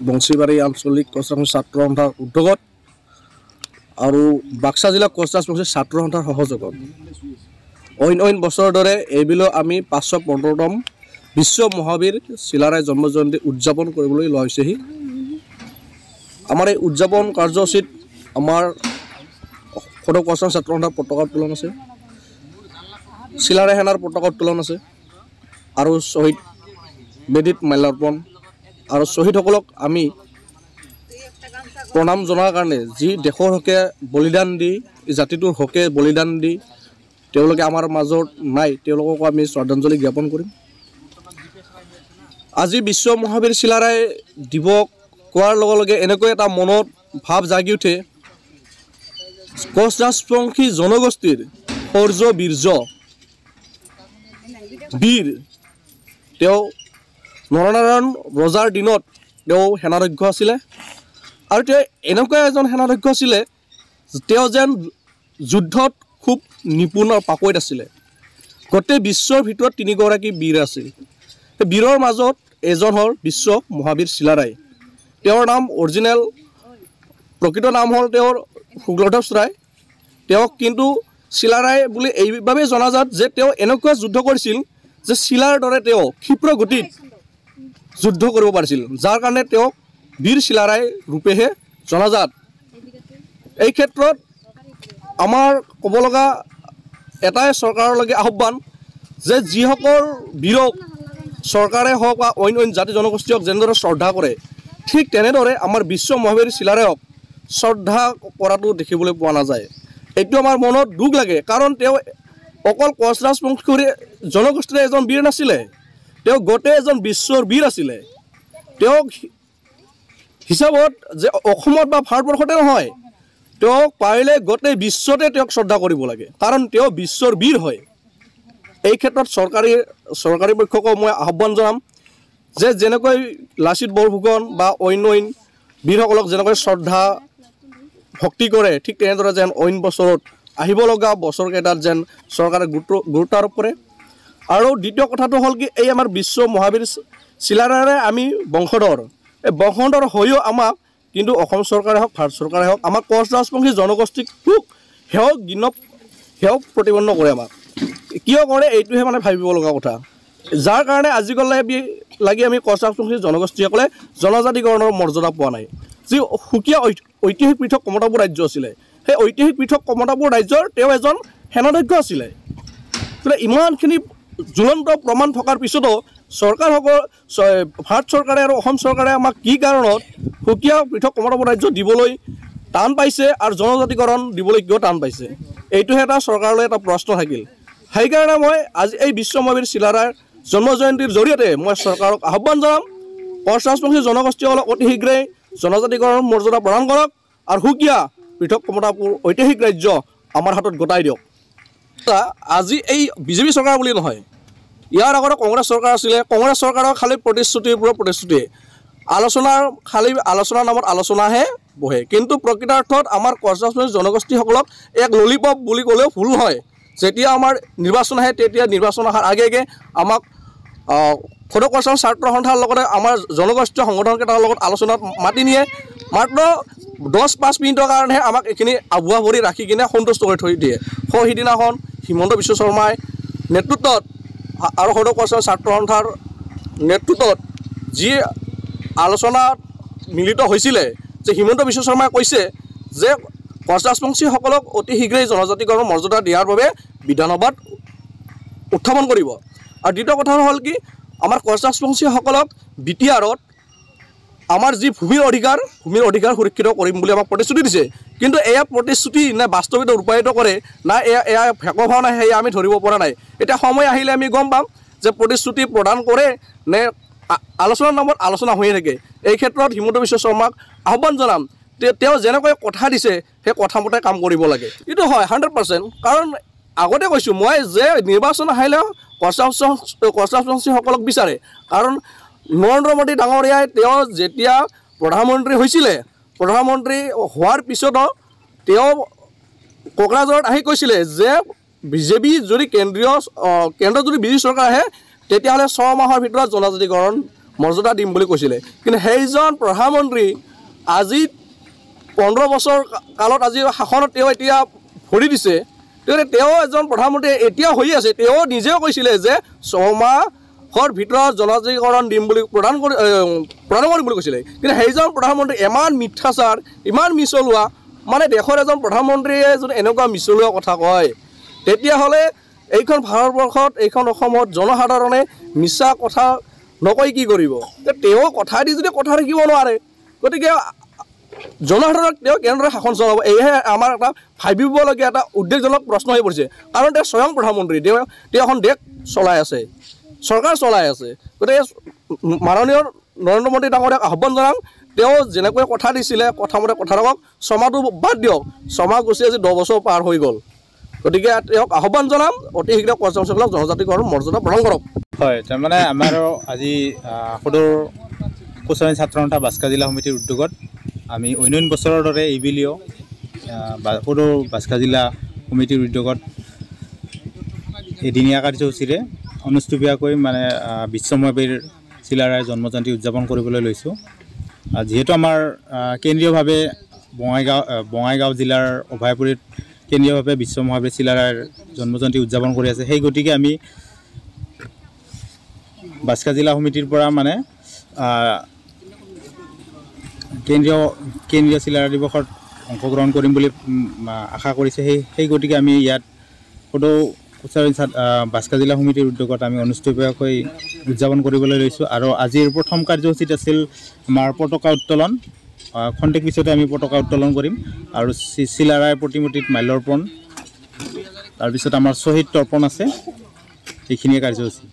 বংশীবাৰী আঞ্চলিক কোচ ৰাজবংশী ছাত্ৰ সন্থাৰ উদ্যোগত আৰু বাক্সা জিলা কোচ ৰাজবংশী ছাত্ৰ সন্থাৰ সহযোগত অইন বছৰৰ দৰে এইবিলো আমি 515তম বিশ্ব মহাবীৰ চিলাৰায় জন্ম জয়ন্তী উদযাপন কৰিবলৈ লোৱা হৈছেহি। আমাৰ এই উদযাপন কাৰ্যসূচীত আমাৰ সদৌ কোচ ৰাজবংশী ছাত্ৰ সন্থাৰ পতাকা উত্তোলন আছে, চিলাৰায় সেনাৰ পতাকা উত্তোলন আছে আৰু শ্বহীদ বেদীত মাল্যাৰ্পণ আৰু শ্বহীদসকলক আমি প্ৰণাম জনাৰ কাৰণে যি দেশৰ হকে বলিদান দি জাতিটোৰ হকে বলিদান দি তেওঁলোকে আমাৰ মাজত নাই, তেওঁলোককো আমি শ্ৰদ্ধাঞ্জলি জ্ঞাপন কৰিম। আজি বিশ্ব মহাবীৰ চিলাৰায় দিৱস কোৱাৰ লগে লগে এনেকৈ এটা মনত ভাৱ জাগি উঠে, কোচ ৰাজবংশী জনগোষ্ঠীৰ শৌৰ্য বীৰ্য বীৰ তেওঁ নৰনাৰায়ণ ৰজাৰ দিনত তেওঁ সেনাধ্যক্ষ আছিলে আৰু তেওঁ এনেকুৱা এজন সেনাধ্যক্ষ আছিলে তেওঁ যেন যুদ্ধত খুব নিপুণ আৰু পাকৈত আছিলে। গোটেই বিশ্বৰ ভিতৰত 3গৰাকী বীৰ আছিল। বীৰৰ মাজত এজন হ'ল বিশ্ব মহাবীৰ চিলাৰায়। তেওঁৰ নাম অৰিজিনেল প্ৰকৃত নাম হ'ল তেওঁৰ শুক্লধ্বজ ৰায়। তেওঁক কিন্তু চিলাৰায় বুলি এইবাবেই জনাজাত যে তেওঁ এনেকুৱা যুদ্ধ কৰিছিল যে চিলাৰ দৰে তেওঁ ক্ষীপ্ৰ গতিত যুদ্ধ কৰিব পাৰিছিল, যাৰ কাৰণে তেওঁক বীৰ চিলাৰায় ৰূপেহে জনাজাত। এই ক্ষেত্ৰত আমাৰ ক'ব লগা এটাই চৰকাৰলৈকে আহ্বান যে যিসকল বীৰক চৰকাৰে হওক বা অইন জাতি জনগোষ্ঠীক যেনেদৰে শ্ৰদ্ধা কৰে ঠিক তেনেদৰে আমাৰ বিশ্ব মহাবীৰ চিলাৰায়ক শ্ৰদ্ধা কৰাটো দেখিবলৈ পোৱা নাযায়। এইটো আমাৰ মনত দুখ লাগে, কাৰণ তেওঁ অকল কোচ ৰাজবংশী জনগোষ্ঠীৰ এজন বীৰ নাছিলে, তেওঁ গোটেই এজন বিশ্বৰ বীৰ আছিলে। তেওঁক হিচাপত যে অসমত বা ভাৰতবৰ্ষতে নহয়, তেওঁক পাৰিলে গোটেই বিশ্বতে তেওঁক শ্ৰদ্ধা কৰিব লাগে, কাৰণ তেওঁ বিশ্বৰ বীৰ হয়। এই ক্ষেত্ৰত চৰকাৰী পক্ষকো মই আহ্বান জনাম যে যেনেকৈ লাচিত বৰফুকন বা অইন বীৰসকলক যেনেকৈ শ্ৰদ্ধা ভক্তি কৰে ঠিক তেনেদৰে যেন অইন বছৰত আহিব লগা বছৰকেইটাত যেন চৰকাৰে গুৰুত্ব আৰোপ কৰে। আৰু দ্বিতীয় কথাটো হ'ল কি, এই আমাৰ বিশ্ব মহাবীৰ চিলাৰায়ৰে আমি বংশধৰ, এই বংশধৰ হৈও আমাক কিন্তু অসম চৰকাৰে হওক ভাৰত চৰকাৰে হওক আমাক কোচ ৰাজবংশী জনগোষ্ঠীক সেৱক প্ৰতিপন্ন কৰে। আমাক কিয় কৰে এইটোহে মানে ভাবিব লগা কথা, যাৰ কাৰণে আজিকালি আমি কোচ ৰাজবংশী জনগোষ্ঠীসকলে জনজাতিকৰণৰ মৰ্যাদা পোৱা নাই। যি সুকীয়া ঐতিহাসিক পৃথক কমতাপুৰ ৰাজ্য আছিলে, সেই ঐতিহাসিক পৃথক কমতাপুৰ ৰাজ্যৰ তেওঁ এজন সেনাধ্যক্ষ আছিলে। ইমানখিনি জ্বলন্ত প্ৰমাণ থকাৰ পিছতো ভাৰত চৰকাৰে আৰু অসম চৰকাৰে আমাক কি কাৰণত সুকীয়া পৃথক কমতাপুৰ ৰাজ্য দিবলৈ টান পাইছে আৰু জনজাতিকৰণ দিবলৈ কিয় টান পাইছে, এইটোহে এটা চৰকাৰলৈ এটা প্ৰশ্ন থাকিল। সেইকাৰণে মই আজি এই বিশ্ব মহাবীৰ চিলাৰায়ৰ জন্ম জয়ন্তীৰ জৰিয়তে মই চৰকাৰক আহ্বান জনাম, কোচ ৰাজবংশী জনগোষ্ঠীসকলক অতি শীঘ্ৰেই জনজাতিকৰণৰ মৰ্যাদা প্ৰদান কৰক আৰু সুকীয়া পৃথক কমতাপুৰ ঐতিহাসিক ৰাজ্য আমাৰ হাতত গতাই দিয়ক। আজি এই বিজেপি চৰকাৰ বুলি নহয়, ইয়াৰ আগতে কংগ্ৰেছ চৰকাৰ আছিলে। কংগ্ৰেছ চৰকাৰৰ খালী প্ৰতিশ্ৰুতিৰ ওপৰত প্ৰতিশ্ৰুতি, আলোচনাৰ নামত আলোচনাহে বহে, কিন্তু প্ৰকৃতাৰ্থত আমাৰ কোচ ৰাজবংশী জনগোষ্ঠীসকলক এক ললিপপ বুলি ক'লেও ভুল নহয়। যেতিয়া আমাৰ নিৰ্বাচন আহে তেতিয়া নিৰ্বাচন অহাৰ আগে আমাক সদৌ কোচ ৰাজবংশী ছাত্ৰ সন্থাৰ লগতে আমাৰ জনগোষ্ঠীয় সংগঠনকেইটাৰ লগত আলোচনাত মাতি নিয়ে, মাত্ৰ 10-5 মিনিটৰ কাৰণেহে আমাক এইখিনি আভুৱা ভৰি ৰাখি কিনে সন্তুষ্ট কৰি থৈ দিয়ে। সিদিনাখন হিমন্ত বিশ্ব শৰ্মাই নেতৃত্বত আৰু সদৌ কোচ ৰাজবংশী ছাত্ৰ সন্থাৰ নেতৃত্বত যি আলোচনাত মিলিত হৈছিলে যে হিমন্ত বিশ্ব শৰ্মাই কৈছে যে কোচ ৰাজবংশীসকলক অতি শীঘ্ৰেই জনজাতিকৰণৰ মৰ্যাদা দিয়াৰ বাবে বিধানসভাত উত্থাপন কৰিব। আৰু দ্বিতীয় কথা হ'ল কি, আমাৰ কোচ ৰাজবংশীসকলক বিটিআৰত আমাৰ যি ভূমিৰ অধিকাৰ সুৰক্ষিত কৰিম বুলি আমাক প্ৰতিশ্ৰুতি দিছে, কিন্তু এয়া প্ৰতিশ্ৰুতি নে বাস্তৱিকতে ৰূপায়িত কৰে না এয়া ভেকো ভাওনা সেয়া আমি ধৰিব পৰা নাই। এতিয়া সময় আহিলে আমি গম পাম যে প্ৰতিশ্ৰুতি প্ৰদান কৰে নে আলোচনাৰ নামত আলোচনা হৈয়ে থাকে। এই ক্ষেত্ৰত হিমন্ত বিশ্ব শৰ্মাক আহ্বান জনাম, তেওঁ যেনেকৈ কথা দিছে সেই কথামতে কাম কৰিব লাগে। এইটো হয় 100%, কাৰণ আগতে কৈছোঁ মই যে নিৰ্বাচন আহিলেও কোচ ৰাজবংশীসকলক বিচাৰে, কাৰণ নৰেন্দ্ৰ মোদী ডাঙৰীয়াই তেওঁ যেতিয়া প্ৰধানমন্ত্ৰী হৈছিলে, প্ৰধানমন্ত্ৰী হোৱাৰ পিছতো তেওঁ কোকৰাঝাৰত আহি কৈছিলে যে বিজেপি যদি কেন্দ্ৰত যদি বিজেপি চৰকাৰ আহে তেতিয়াহ'লে 6 মাহৰ ভিতৰত জনজাতিকৰণ মৰ্যাদা দিম বুলি কৈছিলে কিন্তু সেইজন প্ৰধানমন্ত্ৰী আজি 15 বছৰ কালত আজি শাসনত তেওঁ এতিয়া ভৰি দিছে তেওঁ এজন প্ৰধানমন্ত্ৰী এতিয়া হৈ আছে তেওঁ নিজেও কৈছিলে যে 6 মাহৰ ভিতৰত জনজাতিকৰণ দিম বুলি প্ৰদান কৰিম বুলি কৈছিলে কিন্তু সেইজন প্ৰধানমন্ত্ৰী ইমান মিথ্যাচাৰ ইমান মিছলোৱা মানে দেশৰ এজন প্ৰধানমন্ত্ৰীয়ে যদি এনেকুৱা মিছলোৱা কথা কয় তেতিয়াহ'লে এইখন ভাৰতবৰ্ষত এইখন অসমত জনসাধাৰণে মিছা কথা নকৈ কি কৰিব তেওঁ কথা দি যদি কথা ৰাখিব নোৱাৰে গতিকে জনসাধাৰণক তেওঁ কেনেদৰে শাসন চলাব এইহে আমাৰ এটা ভাবিবলগীয়া এটা উদ্বেগজনক প্ৰশ্ন হৈ পৰিছে কাৰণ তেওঁ স্বয়ং প্ৰধানমন্ত্ৰী তেওঁ এখন দেশ চলাই আছে চৰকাৰ চলাই আছে গতিকে মাননীয় নৰেন্দ্ৰ মোদী ডাঙৰীয়াক আহ্বান জনাম তেওঁ যেনেকৈ কথা দিছিলে কথামতে কথা ৰাখক 6 মাহটো বাদ দিয়ক 6 মাহ গুচি আজি 10 বছৰ পাৰ হৈ গ'ল গতিকে তেওঁক আহ্বান জনাম অতি শীঘ্ৰে কৰ্মচাৰীসকলক জনজাতিকৰণ মৰ্যাদা প্ৰদান কৰক হয় তাৰমানে আমাৰ আজি সদৰ কোচাৰী ছাত্ৰ সন্থা বাস্কা জিলা সমিতিৰ উদ্যোগত আমি অন্যান্য বছৰৰ দৰে এইবেলিও সদৰ বাস্কা জিলা সমিতিৰ উদ্যোগত এদিনীয়া কাৰ্যসূচীৰে অনুষ্ঠিতভাৱে মানে বিশ্বমহাবীৰ চিলাৰায়ৰ জন্মজয়ন্তী উদযাপন কৰিবলৈ লৈছোঁ যিহেতু আমাৰ কেন্দ্ৰীয়ভাৱে বঙাইগাঁও জিলাৰ অভয়পুৰীত কেন্দ্ৰীয়ভাৱে বিশ্বমহাবীৰ চিলাৰায়ৰ জন্মজয়ন্তী উদযাপন কৰি আছে সেই গতিকে আমি বাস্কা জিলা সমিতিৰ পৰা মানে কেন্দ্ৰীয় চিলাৰায় দিৱসত অংশগ্ৰহণ কৰিম বুলি আশা কৰিছে সেই গতিকে আমি ইয়াত সদৌ কোচাৰী বাস্কা জিলা সমিতিৰ উদ্যোগত আমি অনুষ্ঠিতভাৱে উদযাপন কৰিবলৈ লৈছোঁ আৰু আজিৰ প্ৰথম কাৰ্যসূচীত আছিল আমাৰ পতাকা উত্তোলন খন্তেক পিছতে আমি পতাকা উত্তোলন কৰিম আৰু চিলাৰায় প্ৰতিমূৰ্তিত মাল্যাৰ্পণ তাৰপিছত আমাৰ শ্বহীদ তৰ্পণ আছে এইখিনিয়ে কাৰ্যসূচী